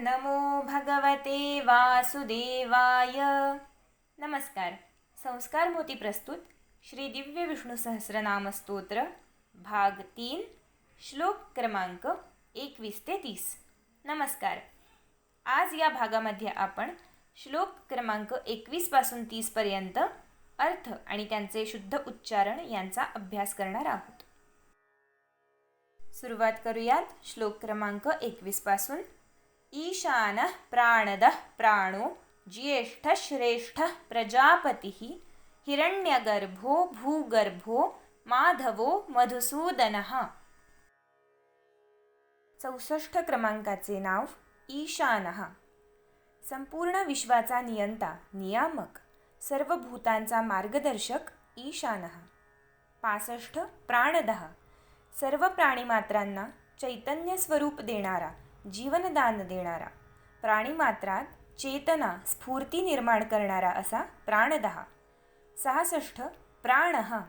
नमो भगवते वासुदेवाय. नमस्कार. संस्कार मोती प्रस्तुत श्री दिव्य विष्णू सहस्रनाम स्तोत्र भाग 3 श्लोक क्रमांक 21 ते 30. नमस्कार. आज या भागामध्ये आपण श्लोक क्रमांक 21 पासून 30 पर्यंत अर्थ आणि त्यांचे शुद्ध उच्चारण यांचा अभ्यास करणार आहोत. सुरुवात करूयात श्लोक क्रमांक 21 पासून. ईशानः प्राणदः प्राणो ज्येष्ठः श्रेष्ठः प्रजापतिः हिरण्यगर्भो भूगर्भो माधवो मधुसूदनः. 64 क्रमांकाचे नाव ईशानः. संपूर्ण विश्वाचा नियंता, नियामक, सर्व भूतांचा मार्गदर्शक ईशानः. 65 प्राणदः. सर्व प्राणीमात्रांना चैतन्य स्वरूप देणारा, जीवनदान देणारा, प्राणीमात्रात चेतना स्फूर्ती निर्माण करणारा असा प्राणदः. 66 प्राणः.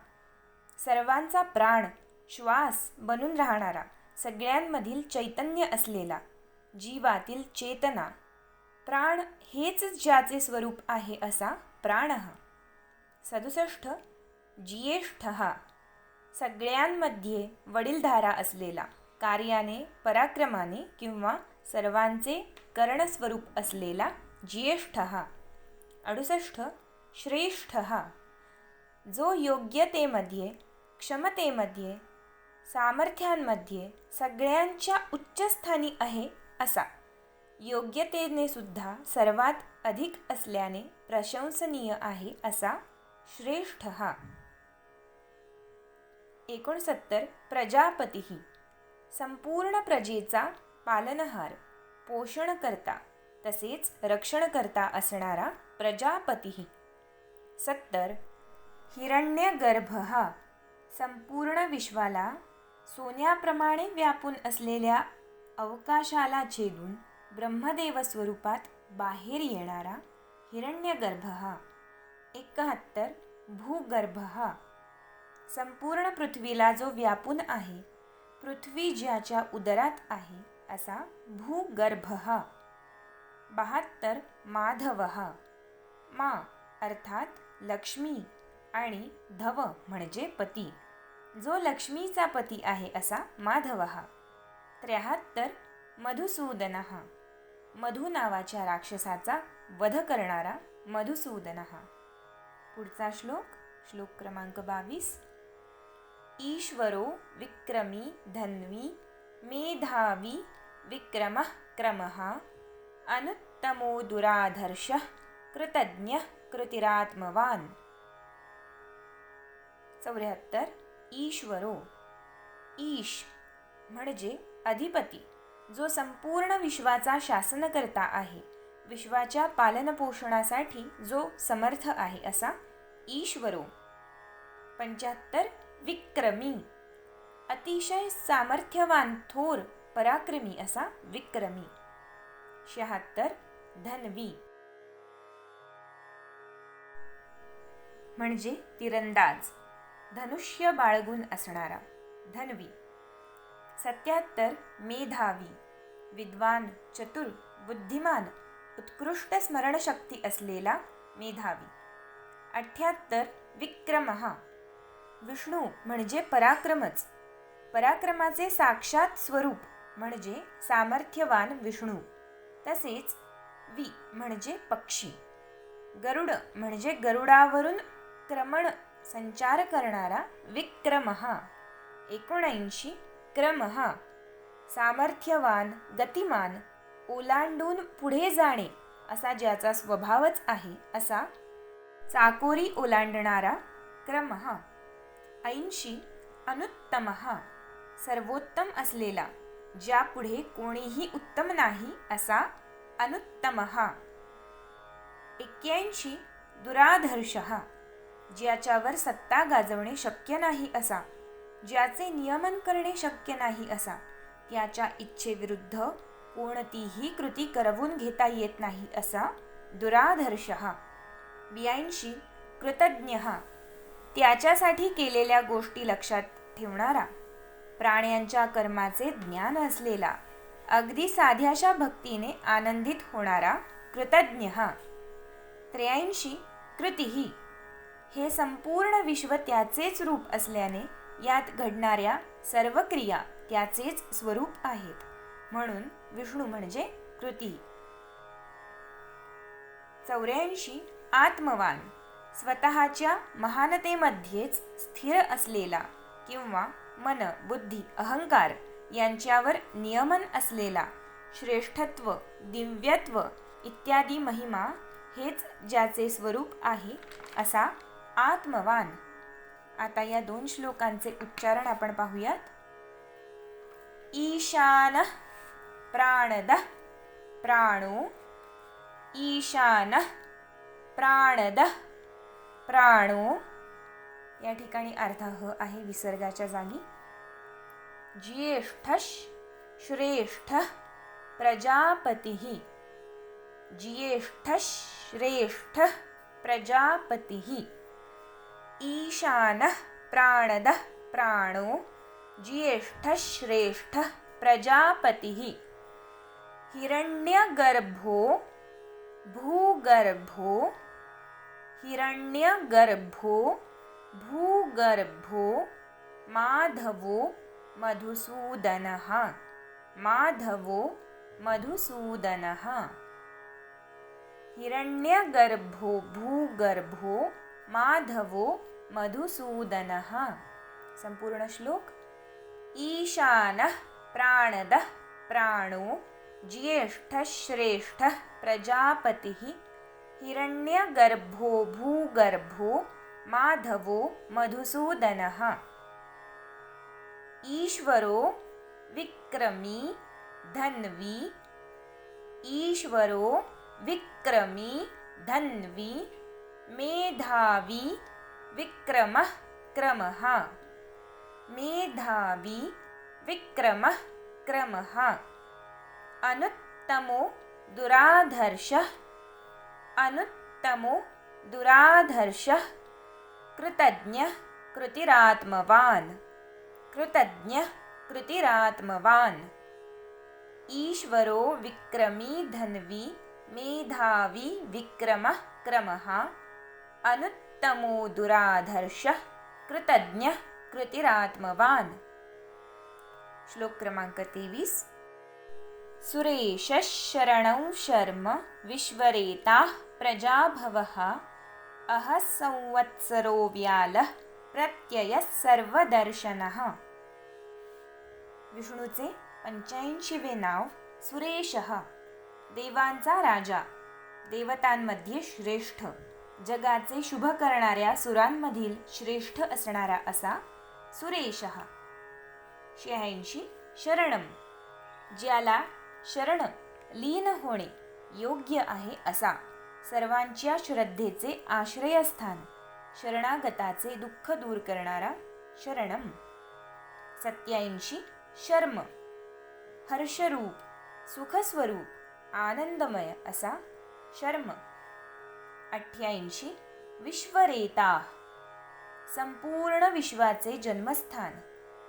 सर्वांचा प्राण, श्वास बनून राहणारा, सगळ्यांमधील चैतन्य असलेला, जीवातील चेतना, प्राण हेच ज्याचे स्वरूप आहे असा प्राणः. 67 ज्येष्ठः. सगळ्यांमध्ये वडीलधारा असलेला, कार्याने, पराक्रमाने किंवा सर्वांचे करणस्वरूप असलेला ज्येष्ठः. 68 श्रेष्ठः. जो योग्यतेमध्ये, क्षमतेमध्ये, सामर्थ्यांमध्ये सगळ्यांच्या उच्चस्थानी आहे असा, योग्यतेने सुद्धा सर्वात अधिक असल्याने प्रशंसनीय आहे असा श्रेष्ठः. 69 प्रजापतिः. संपूर्ण प्रजेचा पालनहार, पोषणकर्ता तसेच रक्षणकर्ता असणारा प्रजापतिः. 70 हिरण्यगर्भः. संपूर्ण विश्वाला सोन्याप्रमाणे व्यापून असलेल्या अवकाशाला छेदून ब्रह्मदेव स्वरूपात बाहेर येणारा हिरण्यगर्भः. 71 भूगर्भः. संपूर्ण पृथ्वीला जो व्यापून आहे, पृथ्वी ज्याच्या उदरात आहे असा भूगर्भः. 72 माधवः. मा अर्थात लक्ष्मी आणि धव म्हणजे पती, जो लक्ष्मीचा पती आहे असा माधवः. 73 मधुसूदनः. मधु नावाच्या राक्षसाचा वध करणारा मधुसूदनः. पुढचा श्लोक क्रमांक 22. ईश्वरो विक्रमी धन्वी मेधावी विक्रमः क्रमः अनुत्तमो दुराधर्षः कृतज्ञः कृतिरात्मवान्. 74 ईश्वरो. ईश म्हणजे अधिपती, जो संपूर्ण विश्वाचा शासनकर्ता आहे, विश्वाच्या पालनपोषणासाठी जो समर्थ आहे असा ईश्वरो. 75 विक्रमी. अतिशय सामर्थ्यवान, थोर, पराक्रमी असा विक्रमी. 76 धन्वी म्हणजे तिरंदाज, धनुष्य बाळगून असणारा धन्वी. 77 मेधावी. विद्वान, चतुर, बुद्धिमान, उत्कृष्ट स्मरणशक्ती असलेला मेधावी. 78 विक्रमः. विष्णू म्हणजे पराक्रमच, पराक्रमाचे साक्षात स्वरूप म्हणजे सामर्थ्यवान विष्णू. तसेच वि म्हणजे पक्षी, गरुड म्हणजे गरुडावरून क्रमण संचार करणारा विक्रमः. 79 क्रमः. सामर्थ्यवान, गतिमान, ओलांडून पुढे जाणे असा ज्याचा स्वभावच आहे असा चाकोरी ओलांडणारा क्रमः. 80 अनुत्तमः. सर्वोत्तम असलेला, ज्यापुढे कोणीही उत्तम नाही असा अनुत्तमः. 81 दुराधर्षः. ज्याच्यावर सत्ता गाजवणे शक्य नाही असा, ज्याचे नियमन करणे शक्य नाही असा, त्याच्या इच्छेविरुद्ध कोणतीही कृती करवून घेता येत नाही असा दुराधर्षः. 82 कृतज्ञः. त्याच्यासाठी केलेल्या गोष्टी लक्षात ठेवणारा, प्राण्यांच्या कर्माचे ज्ञान असलेला, अगदी साध्याशा भक्तीने आनंदित होणारा कृतज्ञ. 83 कृतिः. हे संपूर्ण विश्व त्याचेच रूप असल्याने यात घडणाऱ्या सर्व क्रिया त्याचेच स्वरूप आहेत, म्हणून विष्णू म्हणजे कृती. 84 आत्मवान. स्वतःच्या महानतेमध्येच स्थिर असलेला किंवा मन, बुद्धी, अहंकार यांच्यावर नियमन असलेला, श्रेष्ठत्व, दिव्यत्व इत्यादी महिमा हेच ज्याचे स्वरूप आहे असा आत्मवान. आता या 2 श्लोकांचे उच्चारण आपण पाहूयात. ईशानः प्राणदः प्राणो. ईशानः प्राणदः प्राणो. या ठिकाणी अर्थ ह आहे विसर्गाच्या जागी. ज्येष्ठः श्रेष्ठः प्रजापतिः. ज्येष्ठः श्रेष्ठः प्रजापतिः. ईशानः प्राणदः प्राणो. ज्येष्ठः श्रेष्ठः प्रजापतिः. हिरण्यगर्भो भूगर्भो. हिरण्यगर्भो भूगर्भो. माधवो मधुसूदनः. माधवो मधुसूदनः. हिरण्यगर्भो भूगर्भो माधवो मधुसूदनः. संपूर्ण श्लोक. ईशानः प्राणदः प्राणो. ज्येष्ठः श्रेष्ठः प्रजापतिः. हिरण्यगर्भो भूगर्भो माधवो मधुसूदनः. ईश्वरो विक्रमी धन्वी. ईश्वरो विक्रमी धन्वी. मेधावी विक्रमः क्रमः. मेधावी विक्रमः क्रमः. अनुत्तमो दुराधर्षः. अनुत्तमो दुराधर्षः. कृतज्ञः कृतिरात्मवान्. कृतज्ञः कृतिरात्मवान्. ईश्वरो विक्रमी धन्वी. मेधावी विक्रमः क्रमः. अनुत्तमो दुराधर्षः. कृतज्ञः कृतिरात्मवान्. श्लोक क्रमांक 23. सुरेशः शरणं शर्म विश्वरेताः प्रजाभवः. अहः संवत्सरो व्यालः प्रत्ययः सर्वदर्शनः. विष्णूचे 85वे नाव सुरेशः. देवांचा राजा, देवतांमध्ये श्रेष्ठ, जगाचे शुभ करणाऱ्या सुरांमधील श्रेष्ठ असणारा असा सुरेशः. 86 शरणम. ज्याला शरण लीन होणे योग्य आहे असा, सर्वांच्या श्रद्धेचे आश्रयस्थान, शरणागताचे दुःख दूर करणारा शरणम. 87 शर्म. हर्षरूप, सुखस्वरूप, आनंदमय असा शर्म. 88 विश्वरेता. संपूर्ण विश्वाचे जन्मस्थान,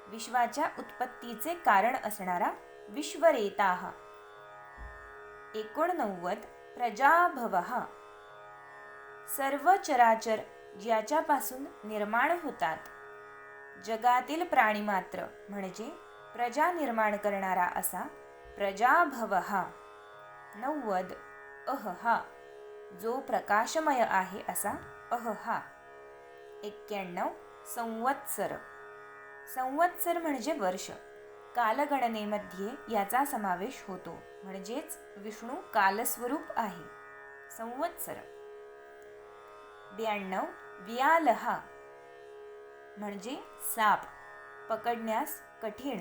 विश्वाच्या उत्पत्तीचे कारण असणारा विश्वरेताः. 89 प्रजाभवः. सर्व चराचर ज्याच्यापासून निर्माण होतात, जगातील प्राणीमात्र म्हणजे प्रजा निर्माण करणारा असा प्रजाभवः. 90 अहहा. जो प्रकाशमय आहे असा अहहा. 91 संवत्सर. संवत्सर म्हणजे वर्ष. कालगणनेमध्ये याचा समावेश होतो, म्हणजेच विष्णू कालस्वरूप आहे. संवत्सर. 92 व्यालः म्हणजे साप, पकडण्यास कठीण.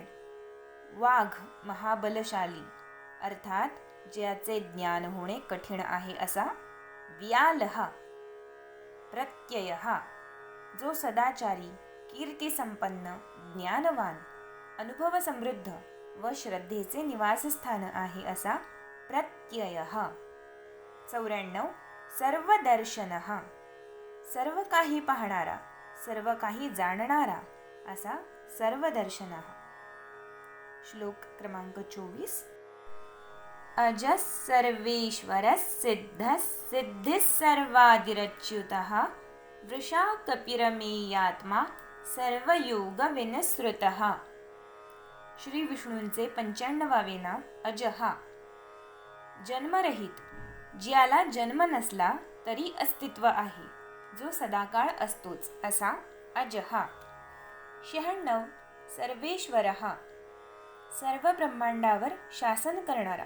वाघ महाबलशाली, अर्थात ज्याचे ज्ञान होणे कठीण आहे असा व्यालः. प्रत्ययः. जो सदाचारी, कीर्तिसंपन्न, ज्ञानवान, अनुभव समृद्ध व श्रद्धेचे निवासस्थान आहे असा प्रत्ययः. 94 सर्वदर्शनः. सर्व काही पाहणारा, सर्व काही जाणणारा असा सर्वदर्शनः. श्लोक क्रमांक 24. अजः सर्वेश्वरः सिद्धः सिद्धिः सर्वादिरच्युतः वृषा कपिरमेयात्मा सर्वयोगविनिसृतः. श्री विष्णूंचे 95वे नाव अजहा. जन्मरहित, ज्याला जन्म नसला तरी अस्तित्व आहे, जो सदाकाळ असतोच असा अजहा. 96 सर्वेश्वरः, सर्व ब्रह्मांडावर शासन करणारा,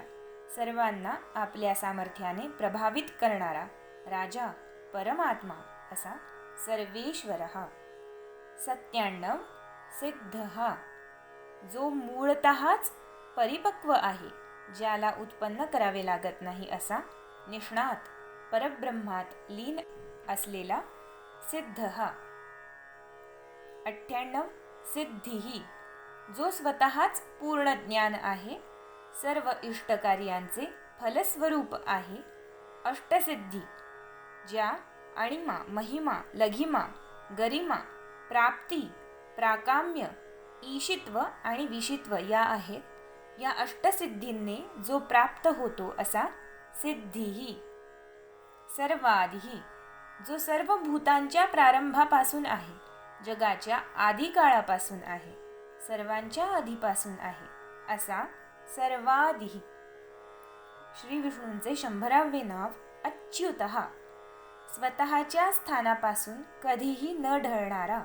सर्वांना आपल्या सामर्थ्याने प्रभावित करणारा राजा परमात्मा असा सर्वेश्वरः. 97 सिद्धः, जो मूळतःच परिपक्व आहे, ज्याला उत्पन्न करावे लागत नाही असा निष्णात परब्रह्मात लीन असलेला सिद्धः. 98 सिद्धिः, जो स्वतःच पूर्ण ज्ञान आहे, सर्व इष्टकार्यांचे फलस्वरूप आहे. अष्टसिद्धी, ज्या अणिमा, महिमा, लघिमा, गरिमा, प्राप्ती, प्राकाम्य, ईशित्व आणि विशित्व या आहेत, या अष्टसिद्धींनी जो प्राप्त होतो असा सिद्धिः. सर्वादिः, जो सर्व भूतांच्या प्रारंभापासून आहे, जगाच्या आदिकाळापासून आहे, सर्वांच्या आधीपासून आहे असा सर्वादिः. श्री विष्णूंचे 100वे नाव अच्युतः, स्वतःच्या स्थानापासून कधीही न ढळणारा,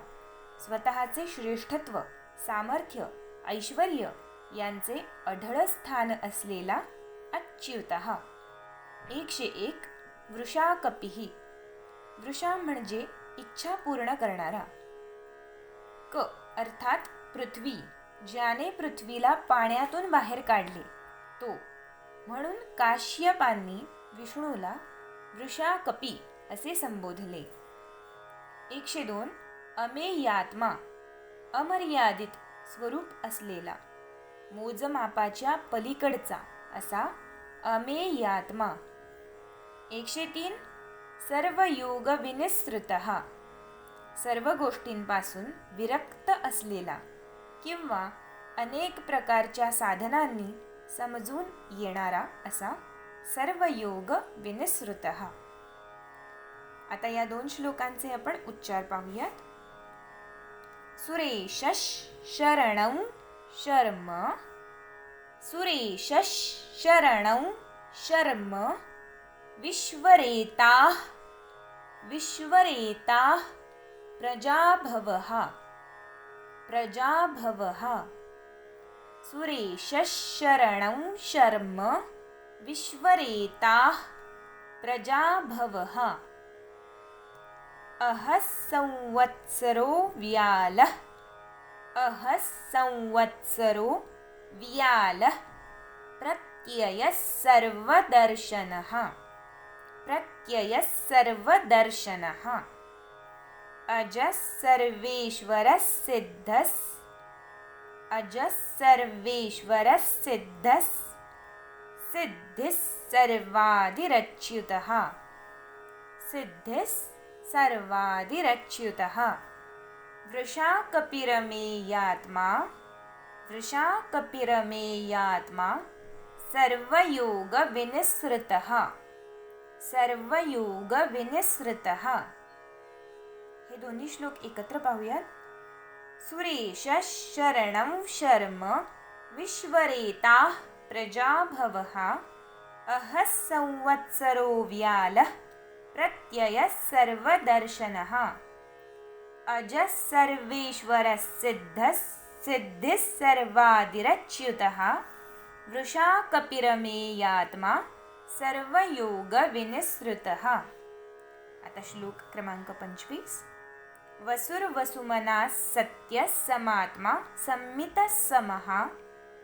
स्वतःचे श्रेष्ठत्व, सामर्थ्य, ऐश्वर्य यांचे अढळ स्थान असलेला अच्युतः. 101 वृषा कपिः, वृषा म्हणजे इच्छा पूर्ण करणारा. क अर्थात पृथ्वी, ज्याने पृथ्वीला पाण्यातून बाहेर काढले तो, म्हणून काश्यपांनी विष्णूला वृषाकपी असे संबोधले. 102 अमेयात्मा, अमर्यादित स्वरूप असलेला, मोजमापाच्या पलीकडचा असा अमेयात्मा. 103 सर्वयोग विनिसृतः, सर्व गोष्टींपासून विरक्त असलेला किंवा अनेक प्रकारच्या साधनांनी समजून येणारा असा सर्वयोग विनिसृतः. आता या 2 श्लोकांचे आपण उच्चार पाहूयात. सुरेशः शरणं शर्म, सुरेशः शरणं शर्म, विश्वरेताः विश्वरेताः प्रजाभवः प्रजाभवः. सुरेशः शरणं शर्म, विश्वरेताः प्रजाभवः. अहः संवत्सरो व्यालः, अहः संवत्सरो व्यालः, प्रत्ययः सर्वदर्शनः प्रत्ययः सर्वदर्शनः. अजः सर्वेश्वरः सिद्धः, अजः सर्वेश्वरः सिद्धः, सिद्धिः सर्वादिरच्युतः सिद्धिः सर्वादिरच्युतः. वृषा कपिरमेयात्मा, वृषा कपिरमेयात्मा, सर्वयोग विनिसृतः सर्वयोग विनिसृतः. हे दोन्ही श्लोक एकत्र पाहूयात. सुरेशः शरणं शर्म, विश्वरेताः प्रजाभवः, अहः संवत्सरो व्यालः, प्रत्ययः सर्वदर्शनः. अजः सर्वेश्वरः सिद्धः, सिद्धिः सर्वादिरच्युतः, वृषा कपिरमेयात्मा, सर्वयोग विनिसृतः. आता श्लोक क्रमांक 25. वसुर्वसुमना सत्यः समात्मा, संमितः समः,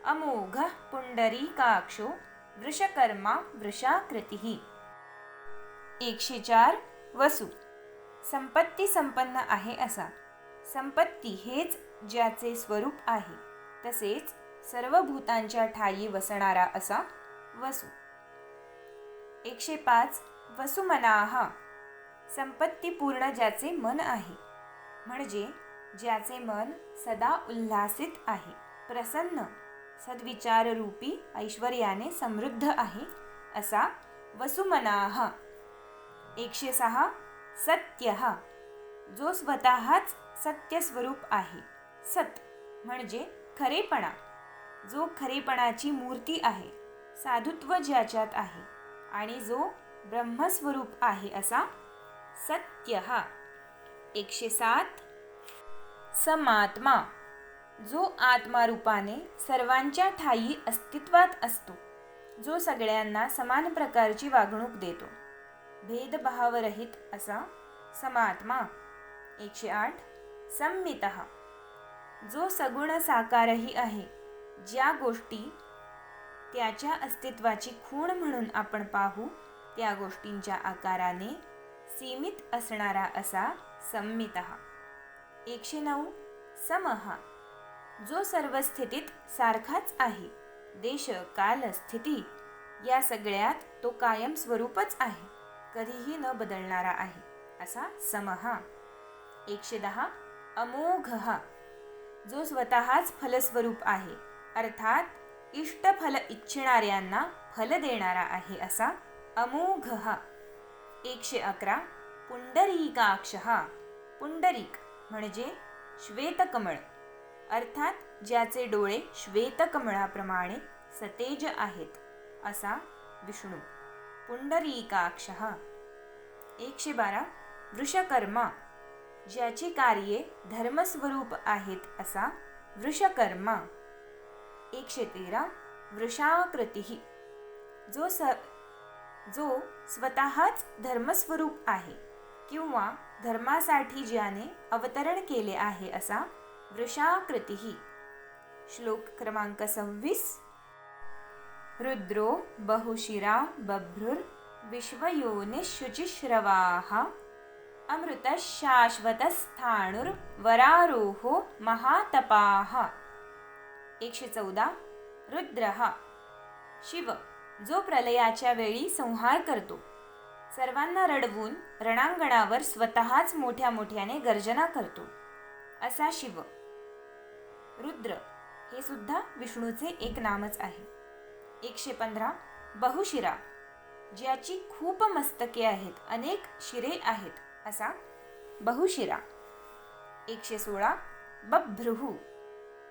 अमोघः पुंडरीकाक्षो, वृषकर्मा वृषाकृतिः. 104 वसु, संपत्ती संपन्न आहे असा. संपत्ती हेच ज्याचे स्वरूप आहे, तसेच सर्व भूतांच्या ठायी वसणारा असा वसु. 105 वसुमनाः, संपत्तीपूर्ण ज्याचे मन आहे, म्हणजे ज्याचे मन सदा उल्हासित आहे, प्रसन्न, सद्विचाररूपी ऐश्वर्याने समृद्ध आहे असा वसुमनाः. 106 सत्यः, जो स्वतःच सत्यस्वरूप आहे. सत म्हणजे खरेपणा, जो खरेपणाची मूर्ती आहे, साधुत्व ज्याच्यात आहे आणि जो ब्रह्मस्वरूप आहे असा सत्यः. 107 समात्मा, जो आत्मारूपाने सर्वांच्या ठायी अस्तित्वात असतो, जो सगळ्यांना समान प्रकारची वागणूक देतो, भेदभावरहित असा समात्मा. 108 संमितः, जो सगुण साकारही आहे, ज्या गोष्टी त्याच्या अस्तित्वाची खूण म्हणून आपण पाहू त्या गोष्टींच्या आकाराने सीमित असणारा असा संमितः. 109 समः, जो सर्व स्थितीत सारखाच आहे, देश काल स्थिती या सगळ्यात तो कायम स्वरूपच आहे, कधीही न बदलणारा आहे असा समः. 110 अमोघः, जो स्वतःच फलस्वरूप आहे, अर्थात इष्टफल इच्छिणाऱ्यांना फल देणारा आहे असा अमोघः. 111 पुंडरीकाक्षः, पुंडरीक म्हणजे श्वेतकमळ, अर्थात ज्याचे डोळे श्वेतकमळाप्रमाणे सतेज आहेत असा विष्णू, पुंडरीकाक्षः. 112 वृषकर्मा, ज्याची कार्ये धर्मस्वरूप आहेत असा वृषकर्मा. 113 वृषाकृतिः, जो स्वतःच धर्मस्वरूप आहे किंवा धर्मासाठी ज्याने अवतरण केले आहे असा वृषाकृतिः. श्लोक क्रमांक 26 रुद्रो बहुशिरा बभ्रुर्विश्वयोनिःशुचिश्रवाः अमृतशाश्वतस्थाणुर्वरारोहो महातपाः. 114 रुद्रः, शिव, जो प्रलयाच्या वेळी संहार करतो, सर्वांना रडवून रणांगणावर स्वतःच मोठ्या मोठ्याने गर्जना करतो असा शिव. रुद्र हे सुद्धा विष्णूचे एक नामच आहे. 115 बहुशिरा, ज्याची खूप मस्तके आहेत, अनेक शिरे आहेत असा बहुशिरा. 116 बभ्रुः,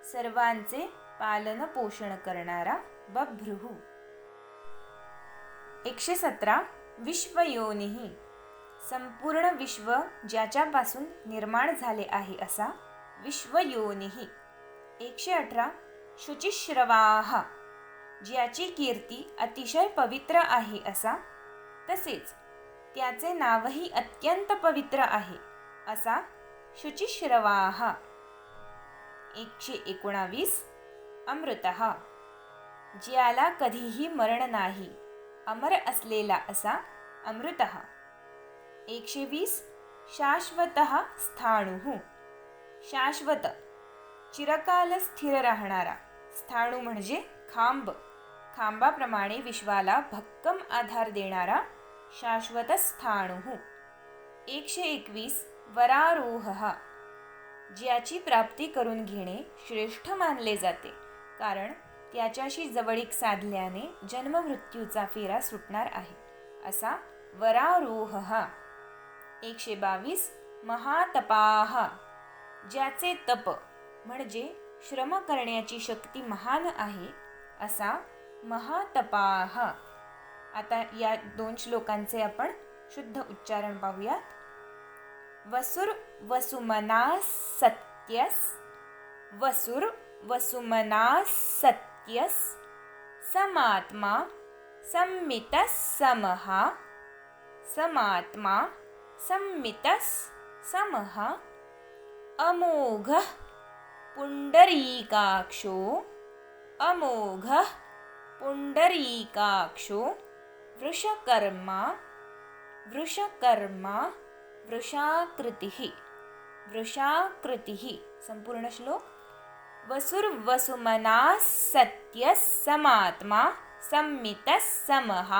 सर्वांचे पालन पोषण करणारा बभ्रुः. 117 विश्वयोनिः, संपूर्ण विश्व ज्याच्यापासून निर्माण झाले आहे असा विश्वयोनिः. 118 शुचिश्रवाः, ज्याची कीर्ती अतिशय पवित्र आहे असा, तसेच त्याचे नावही अत्यंत पवित्र आहे असा शुचिश्रवाः. 119 अमृतः, ज्याला कधीही मरण नाही, अमर असलेला असा अमृतः. 120 शाश्वतः स्थाणुः, शाश्वत चिरकाल स्थिर राहणारा, स्थाणू म्हणजे खांब, खांबाप्रमाणे विश्वाला भक्कम आधार देणारा शाश्वत स्थाणुः. 121 वरारोहः, ज्याची प्राप्ती करून घेणे श्रेष्ठ मानले जाते, कारण त्याच्याशी जवळीक साधल्याने जन्ममृत्यूचा फेरा सुटणार आहे असा वरारोहः. 122 महातपाः, ज्याचे तप म्हणजे श्रम करण्याची शक्ती महान आहे असा महातपाः. आता या 2 श्लोकांचे आपण शुद्ध उच्चारण पाहूयात. वसुर्वसुमनाः सत्यस्, वसुर्वसुमनाः सत्यस्, समात्मा संमितः समः, समात्मा संमितः समः, अमोघः पुंडरीकाक्षो, अमोघः पुंडरीकाक्षो, वृषकर्मा, वृषकर्मा वृषाकृतिः, वृषाकृतिः. संपूर्ण श्लोक. वसुर्वसुमनाः सत्यः समात्मा संमितः समः,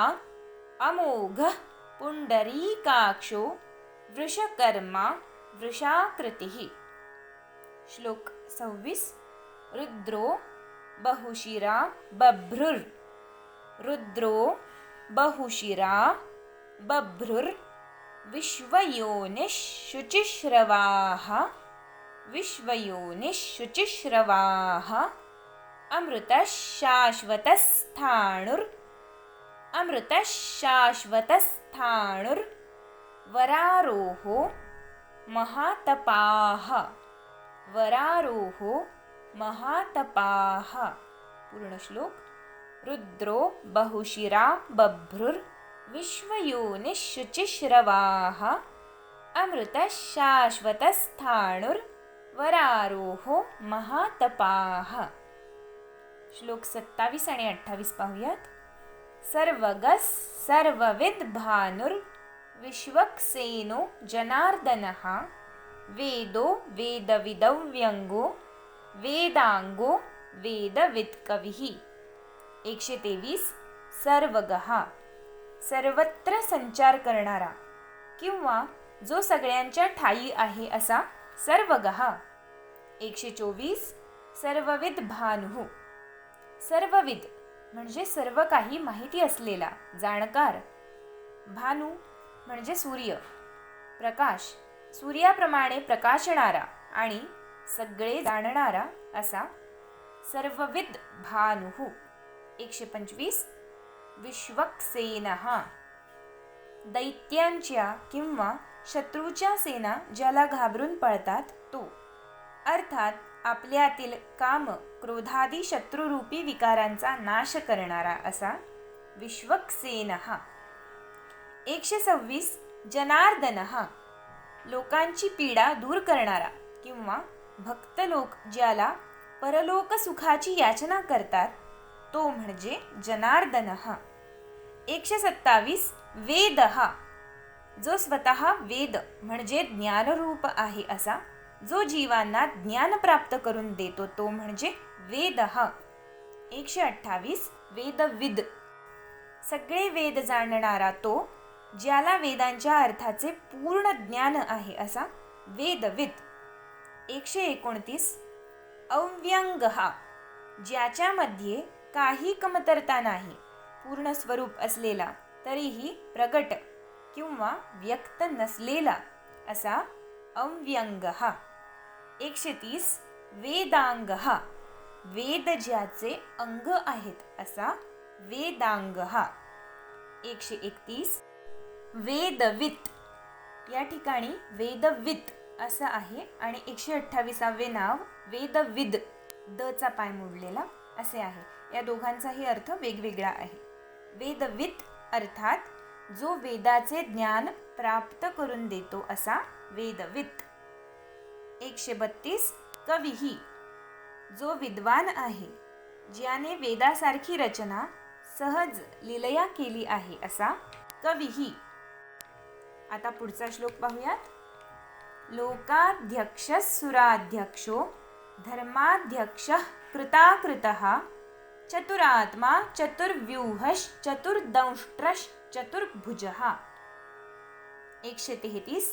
अमोघः पुंडरीकाक्षो, वृषकर्मा वृषाकृतिः. श्लोक 26 रुद्रो बहुशिरा बभ्रुर् रुद्रो बहुशिरा बभ्रुर् विश्वयोनिश्शुचिश्रवाः विश्वयोनिश्शुचिश्रवाः अमृतः शाश्वतस्थाणुर् अमृतः शाश्वतस्थाणुर् वरारोहो महातपाः वरारोहो महातपाः। पूर्ण श्लोक। रुद्रो बहुशिरा बभ्रुर् विश्वयोनिश्शुचिश्रवाः अमृतः शाश्वतस्थाणुर् वरारोहो महातपाः। श्लोक 27 आणि 28 पाहूयात। सर्वगः सर्वविद् भानुर् विश्वक्सेनो जनार्दनः वेदो वेदविदव्यङ्गो वेदांगो वेदवित्कविः। 123 सर्वगः सर्वत्र संचार करणारा किंवा जो सगळ्यांच्या ठायी आहे असा सर्वगः। 124 सर्वविद भानुः सर्वविद म्हणजे सर्व काही माहिती असलेला जाणकार। भानु म्हणजे सूर्य, प्रकाश, सूर्याप्रमाणे प्रकाशणारा आणि सगळे जाणणारा असा सर्वविद भानुः। 125 विश्वक्सेनः दैत्यांच्या किंवा शत्रूच्या सेना ज्याला घाबरून पळतात तो, अर्थात आपल्यातील काम क्रोधादी शत्रुरूपी विकारांचा नाश करणारा असा विश्वक्सेनः। 126 जनार्दनः लोकांची पीडा दूर करणारा किंवा भक्त लोक ज्याला परलोक सुखाची याचना करतात तो म्हणजे जनार्दनः। 127 वेदः जो स्वतः वेद म्हणजे ज्ञानरूप आहे असा, जो जीवांना ज्ञान प्राप्त करून देतो तो म्हणजे वेदः। 128 वेदविद सगळे वेद जाणणारा तो, ज्याला वेदांच्या अर्थाचे पूर्ण ज्ञान आहे असा वेदविद। 129 अव्यंगः ज्याच्यामध्ये काही कमतरता नाही, पूर्ण स्वरूप असलेला तरीही प्रगट किंवा व्यक्त नसलेला असा अव्यंगः। 130 वेदांगः वेद ज्याचे अंग आहेत असा वेदांगः। 131 वेदवित या ठिकाणी वेदवित असं आहे आणि 128वे नाव वेदविद द चा पाय मोडलेला असे आहे। या दोघांचाही अर्थ वेगवेगळा आहे। वेदवित अर्थात जो वेदाचे ज्ञान प्राप्त करून देतो असा वेदवित। 132 कविः जो विद्वान आहे, ज्याने वेदासारखी रचना सहज लीलया केली आहे असा कविः। आता पुढचा श्लोक पाहूयात। लोकाध्यक्षः सुराध्यक्षो धर्माध्यक्षः कृताकृतः चतुरात्मा चतुर्व्यूहश्चतुर्दंष्ट्रश्चतुर्भुजः। 133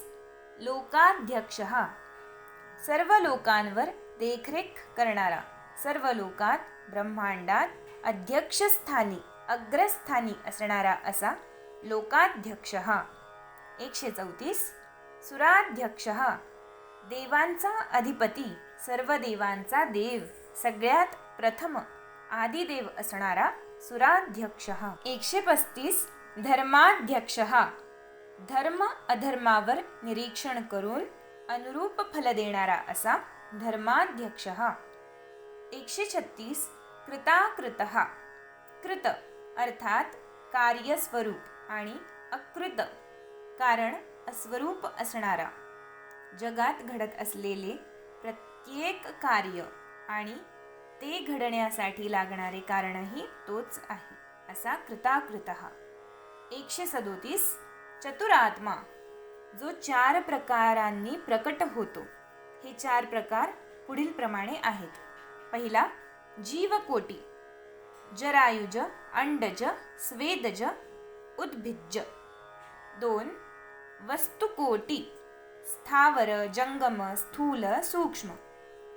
लोकाध्यक्षः सर्व लोकांवर देखरेख करणारा, सर्व लोकात ब्रह्मांडात अध्यक्षस्थानी अग्रस्थानी असणारा असा लोकाध्यक्षः। 134 सुराध्यक्षः देवांचा अधिपती, सर्व देवांचा देव, सगळ्यात प्रथम आदिदेव असणारा सुराध्यक्षः। 135 धर्माध्यक्षः धर्म अधर्मावर निरीक्षण करून अनुरूप फल देणारा असा धर्माध्यक्षः। 136 कृताकृतः कृत अर्थात कार्यस्वरूप आणि अकृत कारण अस्वरूप असणारा, जगात घडत असलेले प्रत्येक कार्य आणि ते घडण्यासाठी लागणारे कारणही तोच आहे असा कृताकृतः। 137 चतुरात्मा जो 4 प्रकारांनी प्रकट होतो। हे 4 प्रकार पुढील प्रमाणे आहेत। पहिला जीवकोटी जरायुज अंडज स्वेदज उद्भिज्ज। 2 वस्तुकोटी स्थावर जंगम स्थूल सूक्ष्म।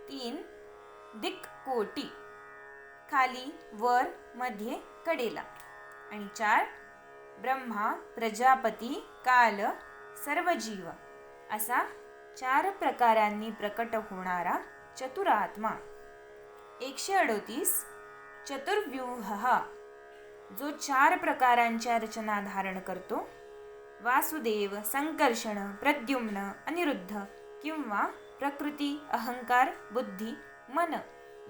3 दिक्कोटी खाली वर मध्ये कडेला. आणि 4 ब्रह्मा, प्रजापती, काल, सर्व जीव असा 4 प्रकारांनी प्रकट होणारा चतुरात्मा. 138 चतुर्व्यूह, जो 4 प्रकारांच्या रचना धारण करतो. वासुदेव, संकर्षण, प्रद्युम्न, अनिरुद्ध किंवा प्रकृती, अहंकार, बुद्धी, मन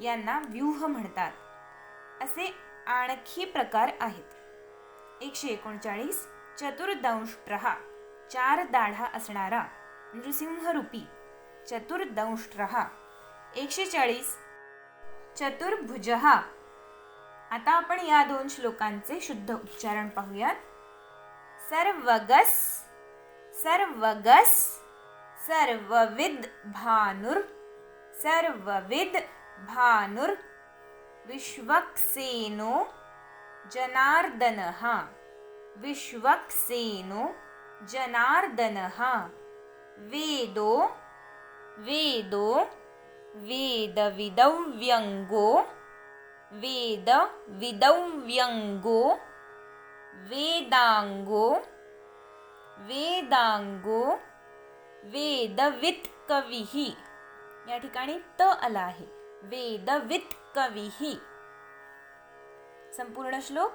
यांना व्यूह म्हणतात. असे आणखी प्रकार आहेत. 139 चतुर्दंष्ट्रः, 4 दाढा असणारा नृसिंहरूपी चतुर्दंष्ट्रः. 140 चतुर्भुजः. आता आपण या 2 श्लोकांचे शुद्ध उच्चारण पाहूयात. सर्वगस, सर्वगस, सर्वविद भानुर, सर्वविद भानुर, विश्वक्सेनो जनार्दनः, विश्वक्सेनो जनार्दनः. वेदो, वेदो, वेदविदव्यङ्गो, वेदविदव्यङ्गो, वेदाङ्गो, वेदाङ्गो, वेदवित् कविः. या ठिकाणी त आला आहे. वेदवित् कविः. संपूर्ण श्लोक.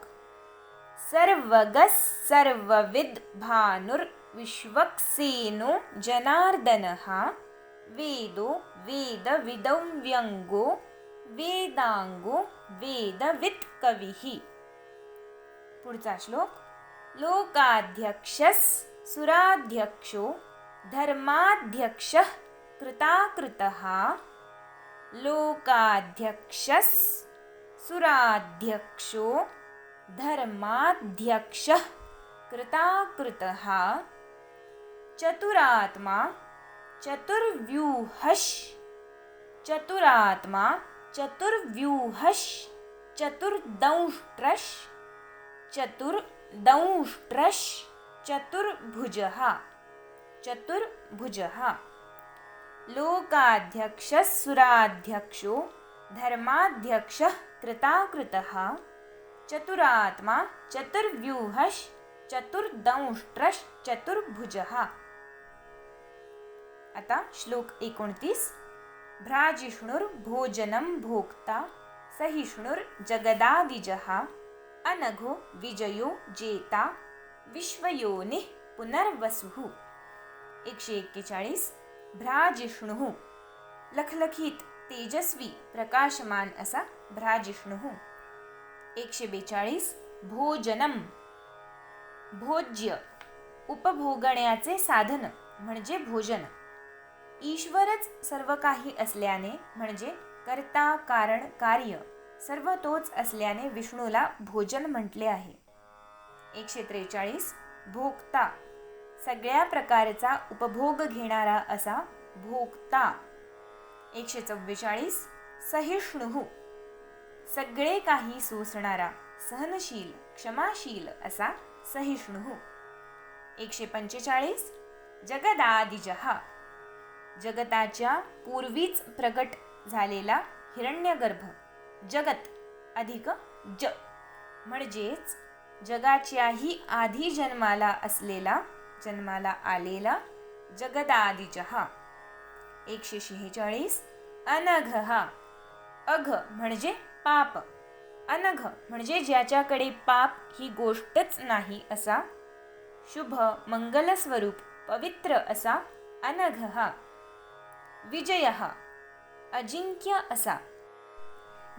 सर्वगस सर्वविद भानुर विश्वक्सेनो जनार्दनः, वेदो वेदविदव्यङ्गो, वेदाङ्गो, वेदवित् कविः. पुढचा श्लोक. लोकाध्यक्षस् सुराध्यक्षो धर्माध्यक्षः कृताकृतः, लोकाध्यक्षस् सुराध्यक्षो धर्माध्यक्षः कृताकृतः. चतुरात्मा चतुर्व्यूहश्, चतुरात्मा चतुर्व्यूहश्, चतुर्दंष्ट्रश्, चतुर्दंष्ट्रश्, चतुर्भुजः, चतुर्भुजः. लोकाध्यक्षः सुराध्यक्षो धर्माध्यक्षः कृताकृतः, चतुरात्मा चतुर्व्यूहश्, चतुर्दंष्ट्रश्, चतुर्भुजः. आता श्लोक 29. भ्राजिष्णुर्भोजनं भोक्ता सहिष्णुर्जगदादिजः, अनघो विजयो जेता विश्वयोनिः पुनर्वसुः. 141 भ्राजिष्णुः, लखलखित, तेजस्वी, प्रकाशमान असा भ्राजिष्णुः. 142 भोजनम, भोज्य, उपभोगण्याचे साधन म्हणजे भोजन. ईश्वरच सर्व काही असल्याने म्हणजे कर्ता कारण कार्य सर्व तोच असल्याने विष्णूला भोजन म्हटले आहे. 143 भोक्ता, सगळ्या प्रकारचा उपभोग घेणारा असा भोक्ता. 144 सहिष्णुः, सगळे काही सोसणारा, सहनशील, क्षमाशील असा सहिष्णुः. 145 जगदादिजः, जगताच्या पूर्वीच प्रकट झालेला हिरण्यगर्भ. जगत अधिक ज म्हणजेच जगाच्याही आधी जन्माला असलेला, जन्माला आलेला जगदादिजः. 146 अनघः, अघ म्हणजे पाप, अनघ म्हणजे ज्याच्याकडे पाप ही गोष्टच नाही असा शुभ मंगलस्वरूप पवित्र असा अनघः. विजयः, अजिंक्य असा,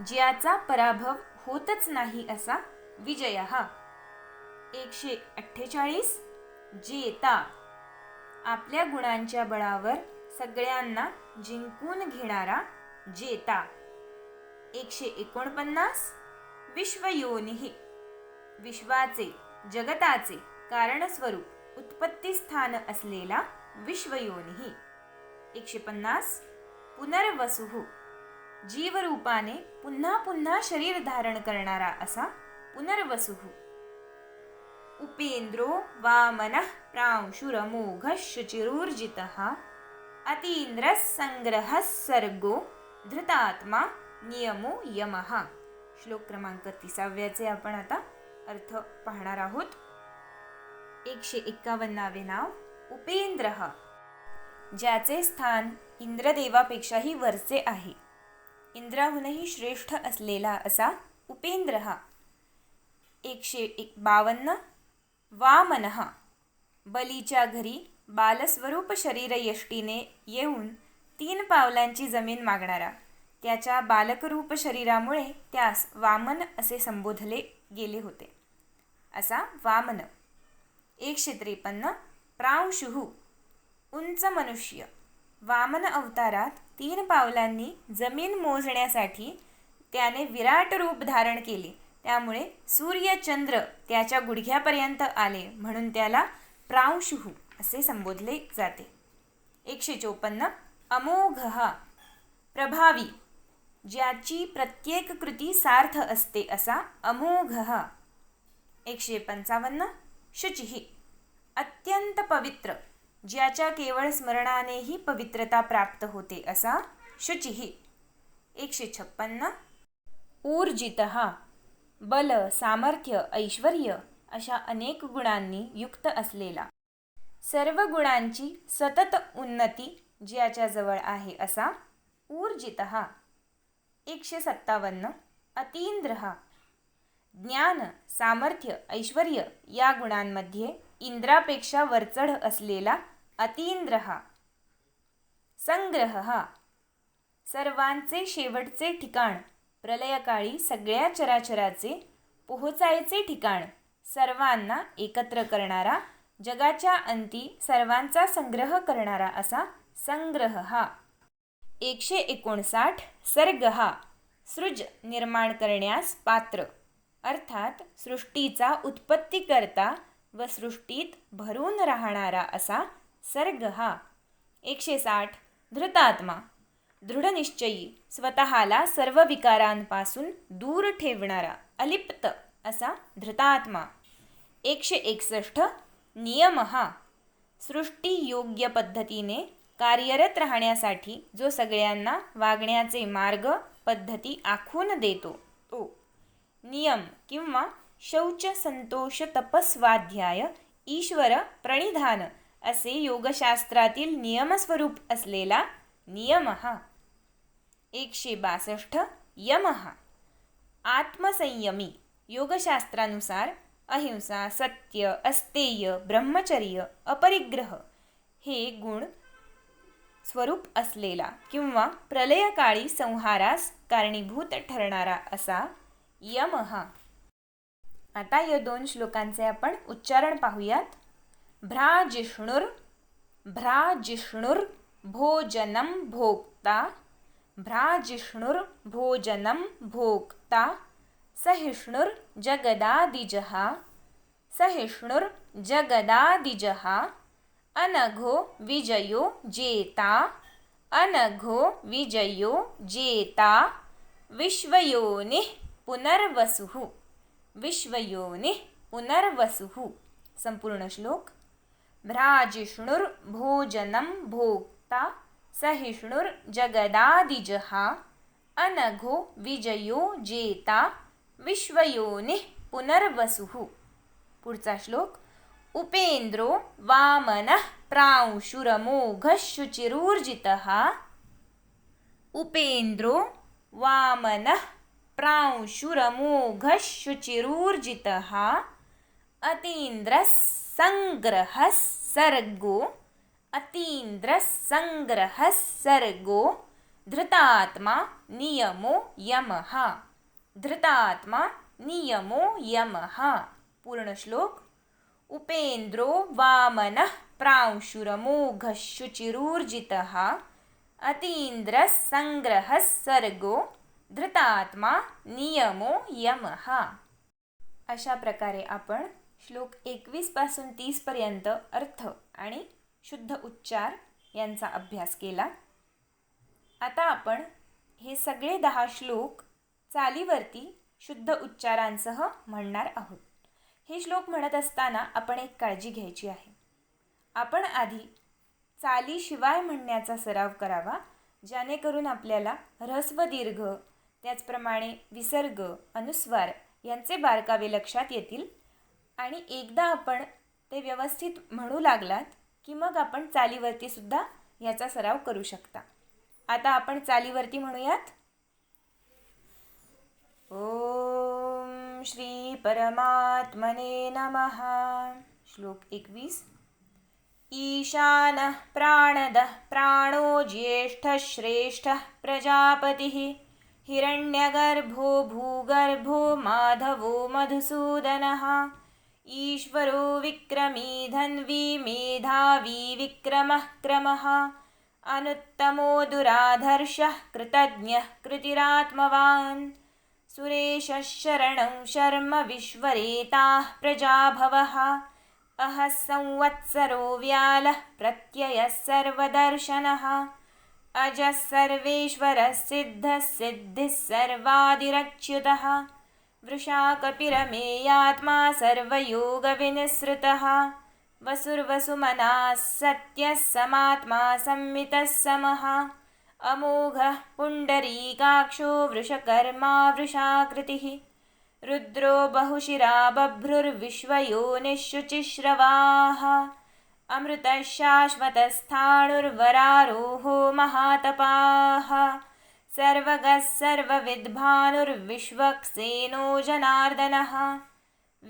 ज्याचा पराभव होतच नाही असा विजयः. 148 जेता, आपल्या गुणांच्या बळावर सगळ्यांना जिंकून घेणारा जेता. 149 विश्वयोनिः, विश्वाचे, जगताचे कारणस्वरूप उत्पत्तीस्थान असलेला विश्वयोनिः. 150 पुनर्वसुः, जीवरूपाने पुन्हा पुन्हा शरीर धारण करणारा असा पुनर्वसुः. उपेंद्रो वामनः प्रांशुरमोघः शुचिरूर्जितः, अतीन्द्रः संग्रहः सर्गो धृतात्मा नियमो यमः. श्लोक क्रमांक 30 आपण आता अर्थ पाहणार आहोत. 151 नाव उपेंद्र, ज्याचे स्थान इंद्रदेवापेक्षाही वरचे आहे. इंद्राहूनही श्रेष्ठ असलेला असा उपेंद्र. 152 वामन, बलीच्या घरी बालस्वरूप शरीरयष्टीने येऊन 3 पावलांची जमीन मागणारा. त्याच्या बालकरूप शरीरामुळे त्यास वामन असे संबोधले गेले होते, असा वामन. 153 प्रांशुः, उंच मनुष्य. वामन अवतारात 3 पावलांनी जमीन मोजण्यासाठी त्याने विराट रूप धारण केले. त्यामुळे सूर्यचंद्र त्याच्या गुडघ्यापर्यंत आले, म्हणून त्याला प्रांशुः असे संबोधले जाते. 154 अमोघः, प्रभावी, ज्याची प्रत्येक कृती सार्थ असते असा अमोघः. 155 शुचिः, अत्यंत पवित्र, ज्याच्या केवळ स्मरणानेही पवित्रता प्राप्त होते असा शुचिः. 156 ऊर्जितः, बल, सामर्थ्य, ऐश्वर्य अशा अनेक गुणांनी युक्त असलेला. सर्व गुणांची सतत उन्नती ज्याच्या जवळ आहे असा ऊर्जितः. 157 अतींद्रः, ज्ञान, सामर्थ्य, ऐश्वर्य या गुणांमध्ये इंद्रापेक्षा वरचढ असलेला अतींद्रः. संग्रहः, सर्वांचे शेवटचे ठिकाण, प्रलयकाळी सगळ्या चराचराचे पोहोचायचे ठिकाण, सर्वांना एकत्र करणारा, जगाच्या अंती सर्वांचा संग्रह करणारा असा संग्रहः. 159 सर्गः, सृज, निर्माण करण्यास पात्र, अर्थात सृष्टीचा उत्पत्तीकर्ता व सृष्टीत भरून राहणारा असा सर्गः. 160 धृतात्मा, दृढनिश्चयी, स्वतःला सर्व विकारांपासून दूर ठेवणारा, अलिप्त असा धृतात्मा. 161 नियमः, सृष्टी योग्य पद्धतीने कार्यरत राहण्यासाठी जो सगळ्यांना वागण्याचे मार्ग पद्धती आखून देतो तो. नियम किंवा शौच, संतोष, तपस्वाध्याय, ईश्वर प्रणिधान असे योगशास्त्रातील नियमस्वरूप असलेला नियमः. 162 यमः, आत्मसंयमी, योगशास्त्रानुसार अहिंसा, सत्य, अस्तेय, ब्रह्मचर्य, अपरिग्रह हे गुण स्वरूप असलेला किंवा प्रलयकाळी संहारास कारणीभूत ठरणारा असा यमः. आता या 2 श्लोकांचे आपण उच्चारण पाहूयात. भ्राजिष्णुर्, भ्राजिष्णुर् भोजनं भोक्ता, भ्राजिष्णुर् भोजनं भोक्ता, सहिष्णुर् जगदादिजः, सहिष्णुर् जगदादिजः, अनघो विजयो जेता, अनघो विजयो जेता, विश्वयोनिः पुनर्वसुः, विश्वयोनिः पुनर्वसुः. संपूर्ण श्लोक. भ्राजिष्णुर्भोजनं भोक्ता, सहिष्णुर्जगदादिजः, अनघो विजयो जेता, विश्वयोनिः पुनर्वसुः. पुढचा श्लोक. उपेंद्रो वामनः प्रांशुरमोघः शुचिरूर्जितः, उपेंद्रो वामनः प्रांशुरमोघः शुचिरूर्जितः, अतीन्द्रः संग्रहः सर्गो, अतीन्द्रः संग्रहः सर्गो, धृतात्मा नियमो यमः, धृतात्मा नियमो यमः. पूर्ण श्लोक. उपेंद्रो वामनः प्रांशुरमोघः शुचिरूर्जितः, अतीन्द्रः संग्रहः सर्गो, धृतात्मा नियमो यमः. अशा प्रकारे आपण श्लोक 21 पासून 30 पर्यंत अर्थ आणि शुद्ध उच्चार यांचा अभ्यास केला. आता आपण हे सगळे 10 श्लोक चालीवरती शुद्ध उच्चारांसह म्हणणार आहोत. हे श्लोक म्हणत असताना आपण एक काळजी घ्यायची आहे. आपण आधी चालीशिवाय म्हणण्याचा सराव करावा, जेणेकरून आपल्याला ऱ्हस्व दीर्घ, त्याचप्रमाणे विसर्ग, अनुस्वार यांचे बारकावे लक्षात येतील आणि एकदा आपण ते व्यवस्थित म्हणू लागलात की मग आपण चालीवरती सुद्धा याचा सराव करू शकता. आता आपण चालीवरती म्हणूयात. ओम श्री परमात्मने नमः. श्लोक 21. ईशानः प्राणदः प्राणो ज्येष्ठः श्रेष्ठः प्रजापतिः हिरण्यगर्भो भूगर्भो माधवो मधुसूदनः ईश्वरो विक्रमी धन्वी मेधावी विक्रमः क्रमः अनुत्तमो दुराधर्षः कृतज्ञः कृतिरात्मवान् सुरेशः शरणं शर्म विश्वरेताः प्रजाभवः अहः संवत्सरो व्यालः प्रत्ययः सर्वदर्शनः अजः सर्वेश्वरः सिद्धः सिद्धिः सर्वादिरच्युतः वृषाकपिरमेयात्मा सर्वयोगविनिसृतः वसुर्वसुमनाः सत्यः समात्मा संमितः समः अमोघः पुण्डरीकाक्षो वृषकर्मा वृषाकृतिः रुद्रो बहुशिरा बभ्रुर्विश्वयोनिःशुचिश्रवाः अमृतः शाश्वतस्थाणुर्वरारोहो महातपाः सर्वगः सर्वविद्भानुर्विश्वक्सेनो जनार्दनः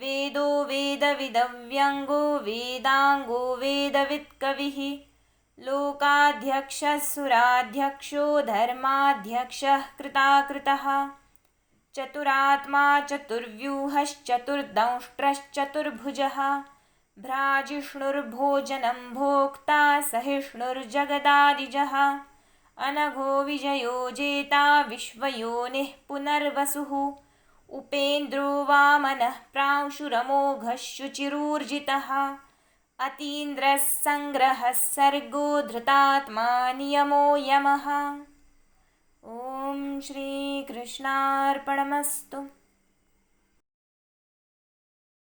वेदो वेदविदव्यङ्गो वेदाङ्गो वेदवित्कविः लोकाध्यक्षः सुराध्यक्षो धर्माध्यक्षः कृताकृतः चतुरात्मा चतुर्व्यूहश्चतुर्दंष्ट्रश्चतुर्भुजः भ्राजिष्णुर्भोजनं भोक्ता सहिष्णुर्जगदादिजः अनघो विजयो जेता विश्वयोनिः पुनर्वसुः उपेन्द्रो वामनः प्रांशुरमोघः शुचिरूर्जितः अतीन्द्रः सङ्ग्रहः सर्गो धृतात्मा नियमो यमः. ओम श्रीकृष्णार्पणमस्तु.